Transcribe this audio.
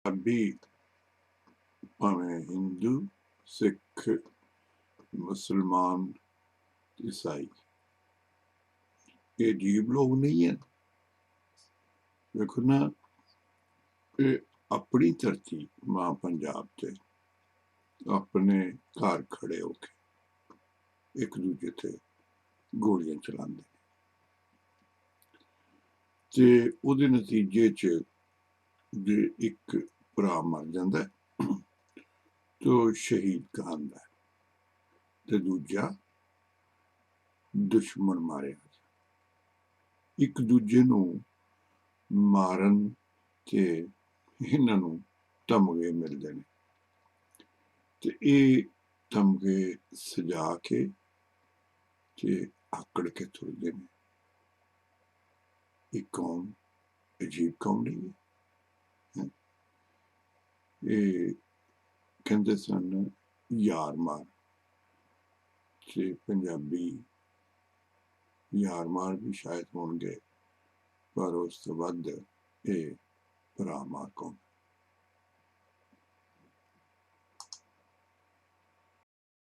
ਪੰਜਾਬੀ ਭਾਵੇਂ ਹਿੰਦੂ, ਸਿੱਖ, ਮੁਸਲਮਾਨ, ਈਸਾਈ ਇਹ ਅਜੀਬ ਲੋਕ ਨਹੀਂ ਹੈ। ਵੇਖੋ ਨਾ, ਇਹ ਆਪਣੀ ਧਰਤੀ ਮਾਂ ਪੰਜਾਬ ਤੇ ਆਪਣੇ ਘਰ ਖੜੇ ਹੋ ਕੇ ਇੱਕ ਦੂਜੇ ਤੇ ਗੋਲੀਆਂ ਚਲਾਉਂਦੇ ਤੇ ਉਹਦੇ ਨਤੀਜੇ 'ਚ ਜੇ ਇੱਕ ਭਰਾ ਮਰ ਜਾਂਦਾ ਤੇ ਉਹ ਸ਼ਹੀਦ ਕਹਾਂਦਾ ਤੇ ਦੂਜਾ ਦੁਸ਼ਮਣ ਮਾਰਿਆ। ਇੱਕ ਦੂਜੇ ਨੂੰ ਮਾਰਨ ਤੇ ਇਹਨਾਂ ਨੂੰ ਧਮਕੇ ਮਿਲਦੇ ਨੇ ਤੇ ਇਹ ਧਮਕੇ ਸਜਾ ਕੇ ਤੇ ਆਕੜ ਕੇ ਤੁਰਦੇ ਨੇ। ਇਹ ਕੌਮ ਅਜੀਬ ਕੌਮ ਨਹੀਂ ਹੈ। ਇਹ ਕਹਿੰਦੇ ਸਨ ਯਾਰ ਮਾਰ, ਤੇ ਪੰਜਾਬੀ ਯਾਰ ਮਾਰ ਵੀ ਸ਼ਾਇਦ ਹੋਣਗੇ, ਪਰ ਉਸ ਤੋਂ ਵੱਧ ਇਹ ਭਰਾ ਮਾਰ ਕੌਮ।